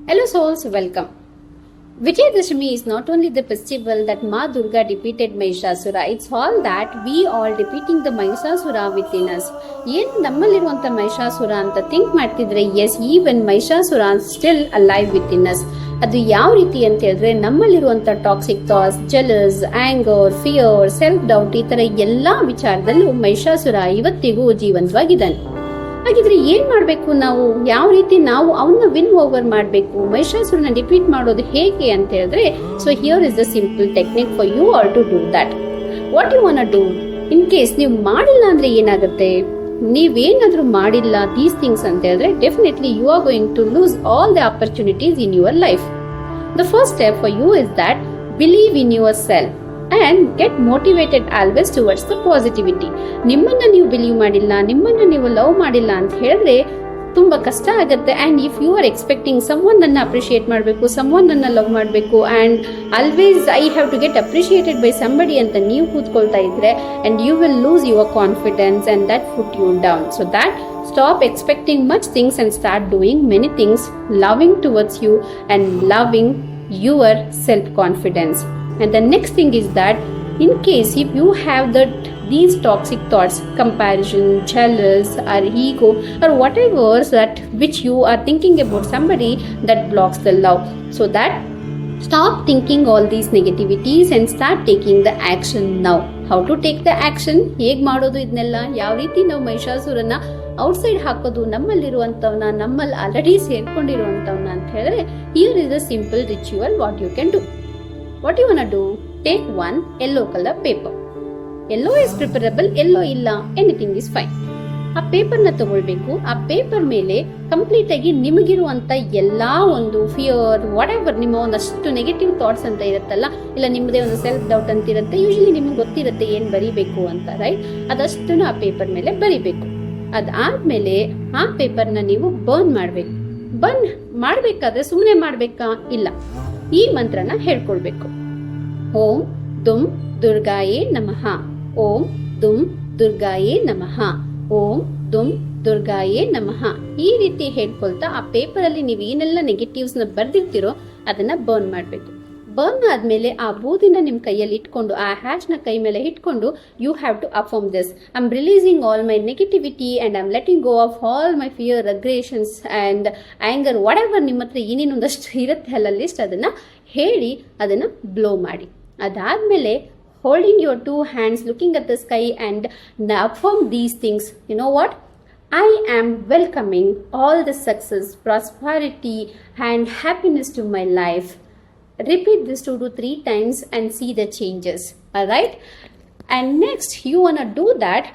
Hello souls, welcome. Vijayadashami is not only the festival that Ma Durga defeated Mahishasura, it's all that we all defeating the Mahishasura within us. ಏನು ನಮ್ಮಲ್ಲಿರುವಂಥ ಮಹಿಷಾಸುರ ಅಂತ think ಮಾಡ್ತಿದ್ರೆ as even Mahishasura still alive within us. ಅದು ಯಾವ ರೀತಿ ಅಂತ ಹೇಳಿದ್ರೆ ನಮ್ಮಲ್ಲಿರುವಂಥ toxic thoughts, jealous, anger, fear, self doubt ಈ ತರ ಎಲ್ಲಾ ವಿಚಾರದಲ್ಲೂ ಮಹಿಷಾಸುರ ಇವತ್ತಿಗೂ ಜೀವಂತವಾಗಿದ್ದಾನೆ. ಹಾಗಿದ್ರೆ ಏನ್ ಮಾಡ್ಬೇಕು ನಾವು, ಯಾವ ರೀತಿ ನಾವು ಅವನ್ನ ವಿನ್ ಓವರ್ ಮಾಡ್ಬೇಕು, ಮಹಿಷಾಸುರನ ಡಿಫೀಟ್ ಮಾಡೋದು ಹೇಗೆ ಅಂತ ಹೇಳಿದ್ರೆ, so here is the simple technique for you are to do that. What you want do in case ನೀವು ಮಾಡಿಲ್ಲ ಅಂದ್ರೆ ಏನಾಗುತ್ತೆ, ನೀವೇನಾದ್ರೂ ಮಾಡಿಲ್ಲ ದೀಸ್ ಥಿಂಗ್ಸ್ ಅಂತ ಹೇಳಿದ್ರೆ definitely you are going to lose all the opportunities in your life. The first step for you is that believe in yourself and get motivated always towards the positivity. ನಿಮ್ಮನ್ನ ನೀವು believe ಮಾಡಿಲ್ಲ, ನಿಮ್ಮನ್ನ ನೀವು love ಮಾಡಿಲ್ಲ ಅಂತ ಹೇಳಿದ್ರೆ ತುಂಬಾ ಕಷ್ಟ ಆಗುತ್ತೆ. And if you are expecting someone ನನ್ನ ಅಪ್ರಿಶಿಯೇಟ್ ಮಾಡಬೇಕು, ಸಮ್ವನ್ ನನ್ನ ಲವ್ ಮಾಡಬೇಕು and always I have to get appreciated by somebody ಅಂತ ನೀವು ಕೂತ್ಕೊಳ್ತಾ ಇದ್ರೆ and you will lose your confidence and that put you down. So that stop expecting much things and start doing many things, loving towards you and loving your self confidence. And the next thing is that in case if you have these toxic thoughts, comparison, jealous or ego or whatever that which you are thinking about somebody, that blocks the love. So that stop thinking all these negativities and start taking the action now. How to take the action, ಹೇಗ್ ಮಾಡೋದು ಇದನ್ನೆಲ್ಲ, ಯಾವ ರೀತಿ ನಾವು ಮಹಿಷಾಸುರನ outside ಹಾಕೋದು, ನಮ್ಮಲ್ಲಿರುವಂಥವನ್ನ, ನಮ್ಮಲ್ಲಿ already ಸೇರ್ಕೊಂಡಿರುವಂಥವನ್ನ ಅಂತ ಹೇಳಿದ್ರೆ here is a simple ritual what you can do. What you wanna do? Take one yellow color paper. Yellow is preferable, yellow ಇಲ್ಲ, anything is fine. ಆ ಪೇಪರ್ನ ತಗೊಳ್ಬೇಕು. ಆ ಪೇಪರ್ ಮೇಲೆ ಕಂಪ್ಲೀಟ್ ಆಗಿ ನಿಮಗಿರುವಂತ ಎಲ್ಲಾ ಒಂದು ಫಿಯರ್, ವಾಟ್ ಎವರ್, ನಿಮ್ಮ ಒಂದಷ್ಟು ನೆಗೆಟಿವ್ ಥಾಟ್ಸ್ ಅಂತ ಇರುತ್ತಲ್ಲ, ಇಲ್ಲ ನಿಮ್ಮದೇ ಒಂದು ಸೆಲ್ಫ್ ಡೌಟ್ ಅಂತ ಇರುತ್ತೆ, ಯೂಶಲಿ ನಿಮ್ಗೆ ಗೊತ್ತಿರುತ್ತೆ ಏನ್ ಬರಿಬೇಕು ಅಂತ, ರೈಟ್? ಅದಷ್ಟನ್ನು ಆ ಪೇಪರ್ ಮೇಲೆ ಬರಿಬೇಕು. ಅದಾದ್ಮೇಲೆ ಆ ಪೇಪರ್ನ ನೀವು ಬರ್ನ್ ಮಾಡ್ಬೇಕು. ಬರ್ನ್ ಮಾಡ್ಬೇಕಾದ್ರೆ ಸುಮ್ಮನೆ ಮಾಡ್ಬೇಕಾ? ಇಲ್ಲ, ಈ ಮಂತ್ರನ ಹೇಳ್ಕೊಳ್ಬೇಕು. ಓಂ ದುಂ ದುರ್ಗಾಯೇ ನಮಃ, ಓಂ ದುಂ ದುರ್ಗಾಯೇ ನಮಃ, ಓಂ ದುಂ ದುರ್ಗಾಯೇ ನಮಃ. ಈ ರೀತಿ ಹೇಳ್ಕೊಳ್ತಾ ಆ ಪೇಪರ್ ಅಲ್ಲಿ ನೀವು ಏನೆಲ್ಲ ನೆಗೆಟಿವ್ಸ್ ನ ಬರ್ದಿರ್ತೀರೋ ಅದನ್ನ ಬರ್ನ್ ಮಾಡ್ಬೇಕು. ಬರ್ನ್ ಆದ್ಮೇಲೆ ಆ ಬೂದಿನ ನಿಮ್ ಕೈಯಲ್ಲಿ ಇಟ್ಕೊಂಡು, ಆ ಹ್ಯಾಶ್ ನ ಕೈ ಮೇಲೆ ಇಟ್ಕೊಂಡು, you have to affirm this: I am releasing all my negativity and I am letting go of all my fear, aggressions and anger, whatever ನಿಮ್ಮ ಹತ್ರ ಏನೇನೊಂದಷ್ಟು ಇರುತ್ತೆ ಅಲ್ಲ ಲಿಸ್ಟ್, ಅದನ್ನ ಹೇಳಿ ಅದನ್ನ ಬ್ಲೋ ಮಾಡಿ. ಅದಾದ್ಮೇಲೆ holding your two hands, looking at the sky and affirm these things. You know what? I am welcoming all the success, prosperity and happiness to my life. Repeat this 2 to 3 times and see the changes. Alright? And next you wanna do that.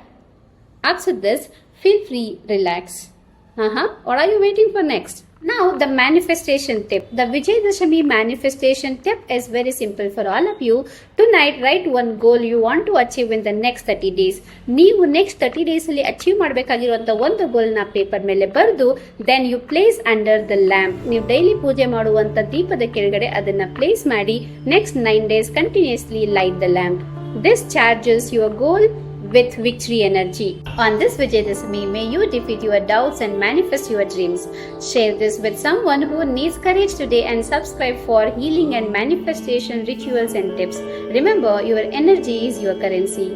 After this, feel free, relax. What are you waiting for next? Now the manifestation tip. The Vijayadashami manifestation tip is very simple for all of you. Tonight write one goal you want to achieve in the next 30 days. ನೀವು next 30 days ಅಲ್ಲಿ achieve ಮಾಡಬೇಕಾಗಿರುವಂತ ಒಂದು ಗೋಲ್ ನ paper ಮೇಲೆ ಬರೆದು then you place under the lamp. ನೀವು daily ಪೂಜೆ ಮಾಡುವಂತ ದೀಪದ ಕೆಳಗಡೆ ಅದನ್ನ ಪ್ಲೇಸ್ ಮಾಡಿ next 9 days continuously light the lamp. This charges your goal with victory energy. On this Vijayadashami, may you defeat your doubts and manifest your dreams. Share this with someone who needs courage today and subscribe for healing and manifestation rituals and tips. Remember, your energy is your currency.